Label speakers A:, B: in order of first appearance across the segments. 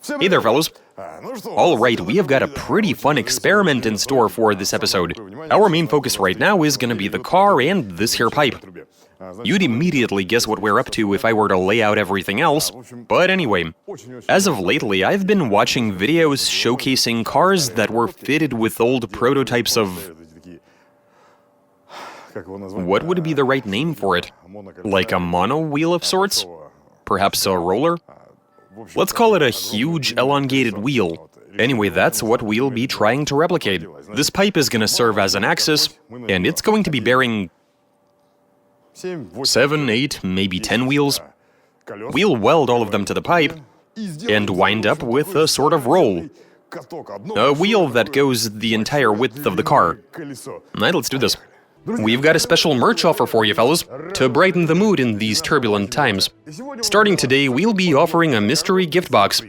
A: Hey there, fellows. Alright, we have got a pretty fun experiment in store for this episode. Our main focus right now is gonna be the car and this here pipe. You'd immediately guess what we're up to if I were to lay out everything else, but anyway. As of lately, I've been watching videos showcasing cars that were fitted with old prototypes of... What would be the right name for it? Like a mono wheel of sorts? Perhaps a roller? Let's call it a huge elongated wheel. Anyway, that's what we'll be trying to replicate. This pipe is gonna serve as an axis, and it's going to be bearing 7, 8, maybe 10 wheels. We'll weld all of them to the pipe and wind up with a sort of roll. A wheel that goes the entire width of the car. Alright, let's do this. We've got a special merch offer for you, fellas, to brighten the mood in these turbulent times. Starting today, we'll be offering a mystery gift box.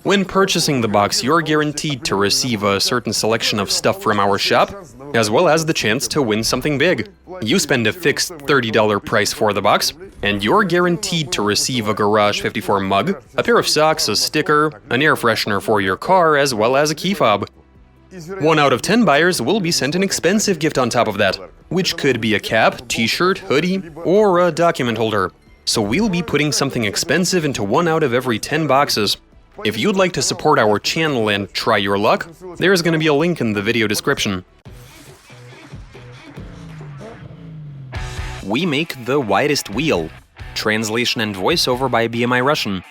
A: When purchasing the box, you're guaranteed to receive a certain selection of stuff from our shop, as well as the chance to win something big. You spend a fixed $30 price for the box, and you're guaranteed to receive a Garage 54 mug, a pair of socks, a sticker, an air freshener for your car, as well as a key fob. 1 out of 10 buyers will be sent an expensive gift on top of that, which could be a cap, t-shirt, hoodie, or a document holder. So we'll be putting something expensive into 1 out of every 10 boxes. If you'd like to support our channel and try your luck, there's gonna be a link in the video description. We make the widest wheel. Translation and voiceover by BMI Russian.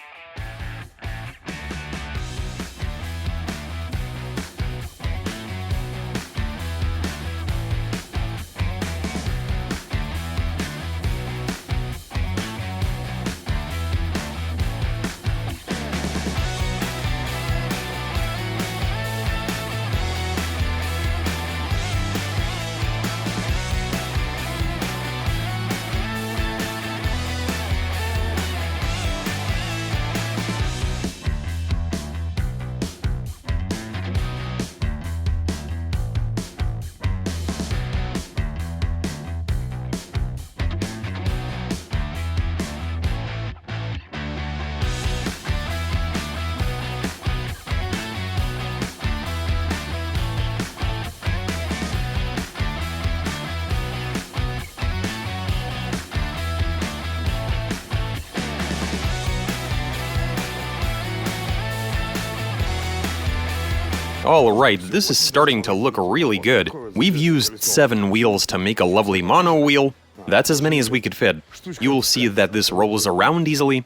A: Alright, this is starting to look really good. We've used 7 wheels to make a lovely mono wheel. That's as many as we could fit. You'll see that this rolls around easily.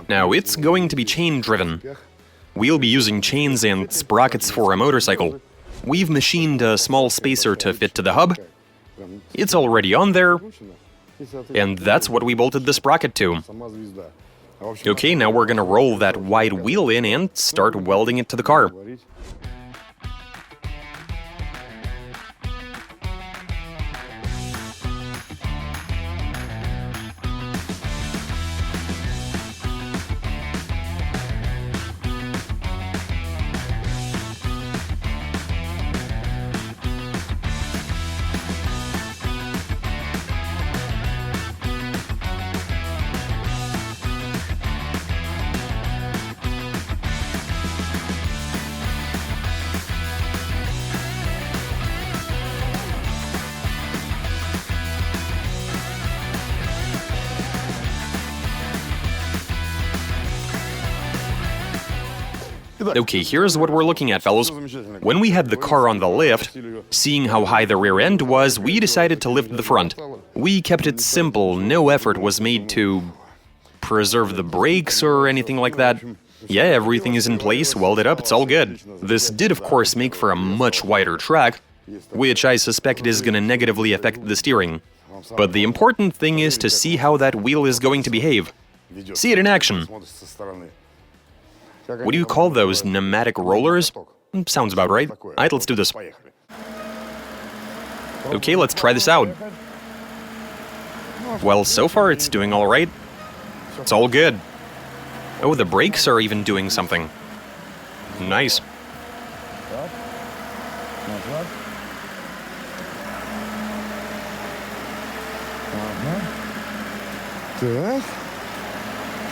A: Now, it's going to be chain-driven. We'll be using chains and sprockets for a motorcycle. We've machined a small spacer to fit to the hub. It's already on there. And that's what we bolted the sprocket to. Okay, now we're gonna roll that wide wheel in and start welding it to the car. Okay, here's what we're looking at, fellows. When we had the car on the lift, seeing how high the rear end was, we decided to lift the front. We kept it simple, no effort was made to preserve the brakes or anything like that. Yeah, everything is in place, welded up, it's all good. This did, of course, make for a much wider track, which I suspect is gonna negatively affect the steering. But the important thing is to see how that wheel is going to behave. See it in action. What do you call those, pneumatic rollers? Sounds about right. Alright, let's do this. Okay, let's try this out. Well, so far it's doing alright. It's all good. Oh, the brakes are even doing something. Nice.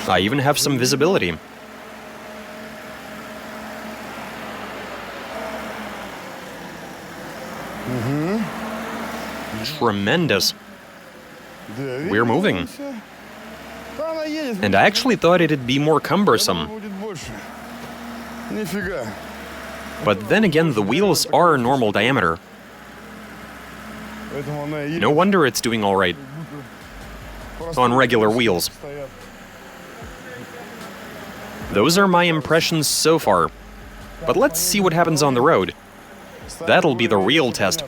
A: I even have some visibility. Tremendous. We're moving. And I actually thought it'd be more cumbersome. But then again, the wheels are normal diameter. No wonder it's doing all right on regular wheels. Those are my impressions so far. But let's see what happens on the road. That'll be the real test.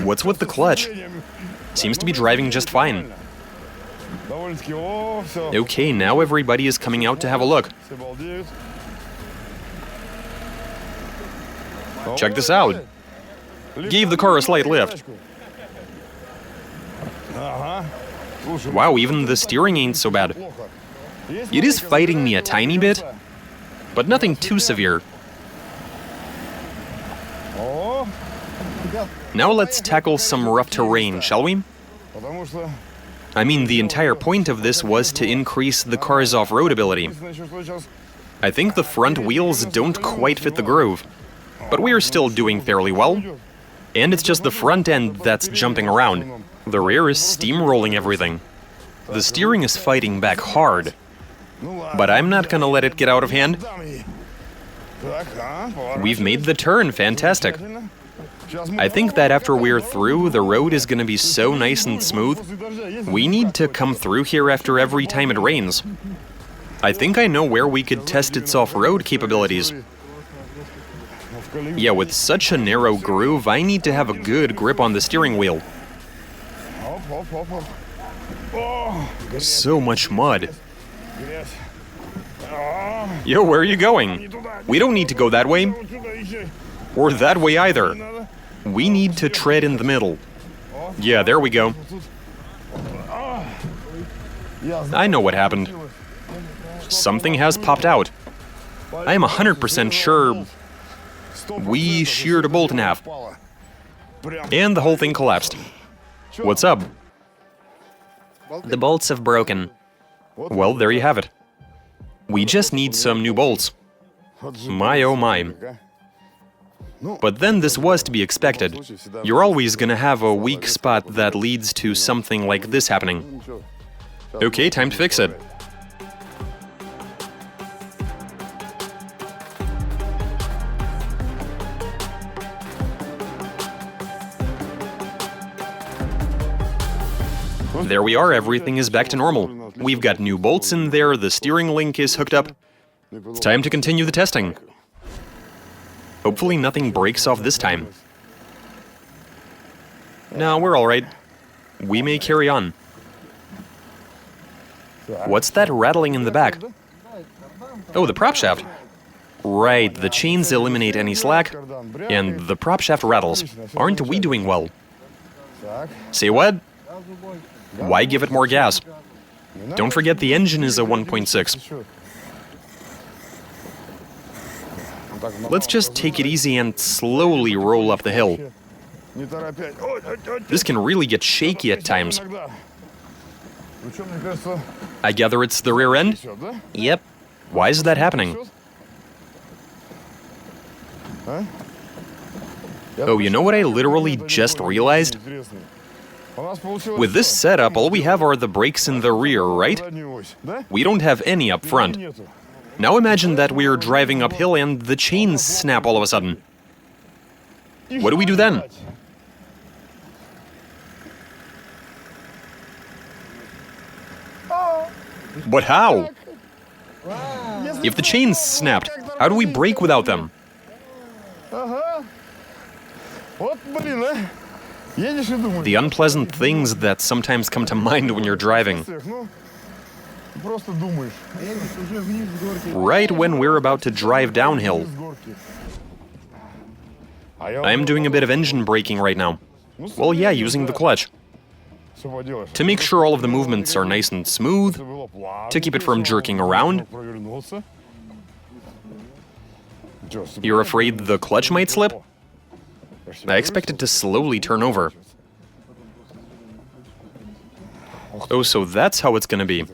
A: What's with the clutch? Seems to be driving just fine. Okay, now everybody is coming out to have a look. Check this out. Gave the car a slight lift. Wow, even the steering ain't so bad. It is fighting me a tiny bit, but nothing too severe. Now let's tackle some rough terrain, shall we? I mean, the entire point of this was to increase the car's off-road ability. I think the front wheels don't quite fit the groove, but we are still doing fairly well. And it's just the front end that's jumping around. The rear is steamrolling everything. The steering is fighting back hard. But I'm not gonna let it get out of hand. We've made the turn, fantastic. I think that after we're through, the road is gonna be so nice and smooth. We need to come through here after every time it rains. I think I know where we could test its off-road capabilities. Yeah, with such a narrow groove, I need to have a good grip on the steering wheel. So much mud. Yo, where are you going? We don't need to go that way. Or that way either. We need to tread in the middle. Yeah, there we go. I know what happened. Something has popped out. I am 100% sure we sheared a bolt in half. And the whole thing collapsed. What's up? The bolts have broken. Well, there you have it. We just need some new bolts. My oh my. But then this was to be expected. You're always gonna have a weak spot that leads to something like this happening. Okay, time to fix it. There we are, everything is back to normal. We've got new bolts in there, the steering link is hooked up. It's time to continue the testing. Hopefully nothing breaks off this time. No, we're alright. We may carry on. What's that rattling in the back? Oh, the prop shaft. Right, the chains eliminate any slack, and the prop shaft rattles. Aren't we doing well? Say what? Why give it more gas? Don't forget the engine is a 1.6. Let's just take it easy and slowly roll up the hill. This can really get shaky at times. I gather it's the rear end? Yep. Why is that happening? Oh, you know what I literally just realized? With this setup, all we have are the brakes in the rear, right? We don't have any up front. Now imagine that we're driving uphill and the chains snap all of a sudden. What do we do then? But how? If the chains snapped, how do we brake without them? The unpleasant things that sometimes come to mind when you're driving. Right when we're about to drive downhill. I'm doing a bit of engine braking right now. Well, yeah, using the clutch. To make sure all of the movements are nice and smooth, to keep it from jerking around. You're afraid the clutch might slip? I expect it to slowly turn over. Oh, so that's how it's gonna be.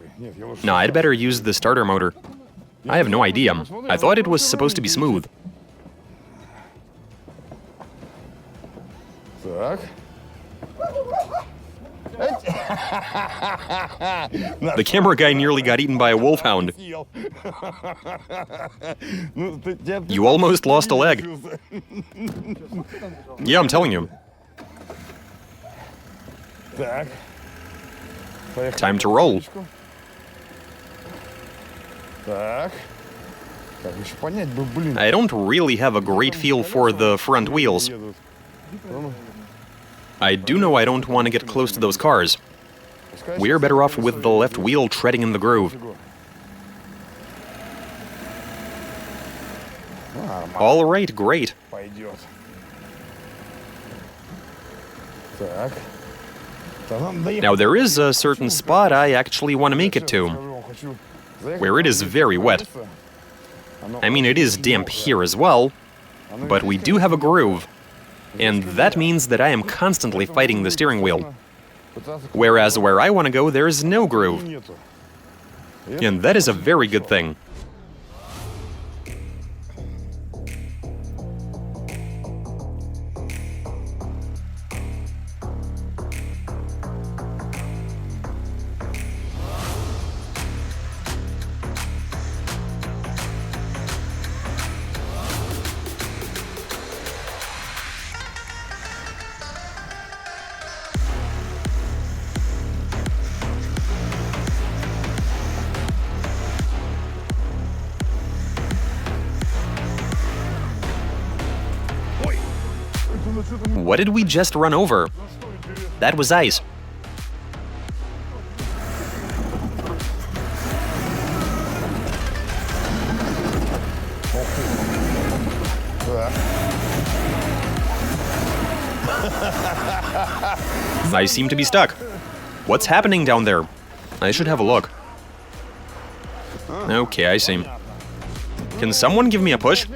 A: Nah, I'd better use the starter motor. I have no idea. I thought it was supposed to be smooth.
B: Так.
A: The camera guy nearly got eaten by a wolfhound. You almost lost a leg. Yeah, I'm telling you.
B: Так.
A: Time to roll.
B: Так. Так, еще понять бы, блин.
A: I don't really have a great feel for the front wheels. I do know I don't want to get close to those cars. We're better off with the left wheel treading in the groove. All right, great.
B: Пойдет. Так.
A: Now there is a certain spot I actually want to make it to, where it is very wet. I mean, it is damp here as well, but we do have a groove. And that means that I am constantly fighting the steering wheel. Whereas where I want to go, there is no groove. And that is a very good thing. What did we just run over? That was ice. I seem to be stuck. What's happening down there? I should have a look. Okay, I see. Can someone give me a push?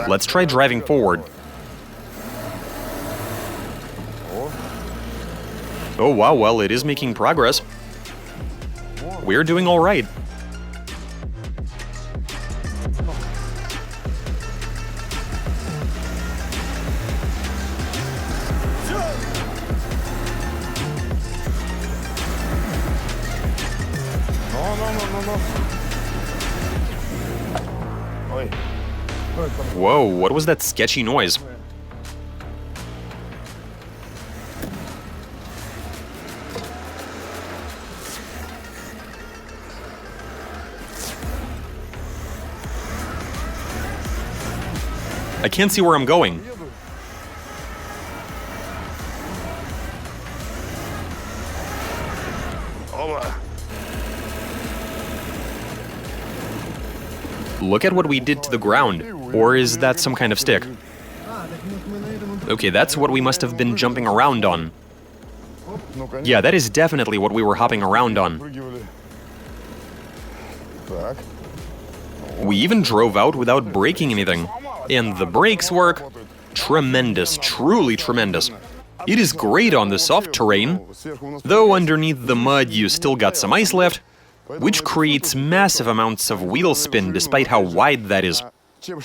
A: Let's try driving forward. Oh wow, well, it is making progress. We're doing all right. Whoa, what was that sketchy noise? I can't see where I'm going. Look at what we did to the ground. Or is that some kind of stick? Okay, that's what we must have been jumping around on. Yeah, that is definitely what we were hopping around on. We even drove out without breaking anything. And the brakes work tremendous, truly tremendous. It is great on the soft terrain, though underneath the mud you still got some ice left, which creates massive amounts of wheel spin despite how wide that is.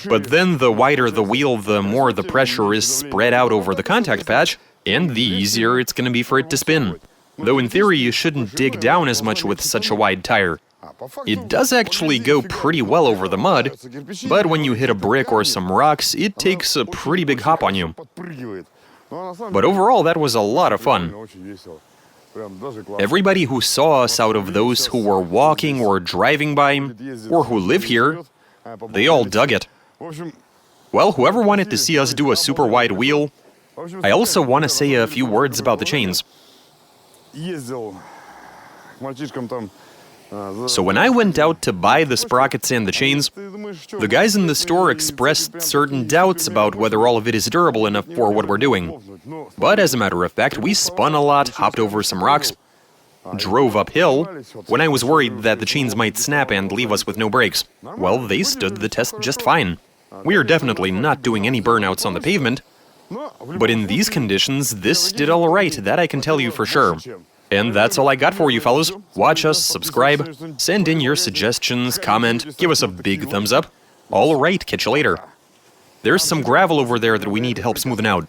A: But then the wider the wheel, the more the pressure is spread out over the contact patch, and the easier it's gonna be for it to spin. Though in theory you shouldn't dig down as much with such a wide tire. It does actually go pretty well over the mud, but when you hit a brick or some rocks, it takes a pretty big hop on you. But overall, that was a lot of fun. Everybody who saw us out of those who were walking or driving by, or who live here, they all dug it. Well, whoever wanted to see us do a super wide wheel, I also want to say a few words about the chains. So when I went out to buy the sprockets and the chains, the guys in the store expressed certain doubts about whether all of it is durable enough for what we're doing. But as a matter of fact, we spun a lot, hopped over some rocks, drove uphill, when I was worried that the chains might snap and leave us with no brakes. Well, they stood the test just fine. We are definitely not doing any burnouts on the pavement, But in these conditions, this did all right, that I can tell you for sure. And that's all I got for you, fellas. Watch us, subscribe, send in your suggestions, comment, give us a big thumbs up. All right, catch you later. There's some gravel over there that we need help smoothing out.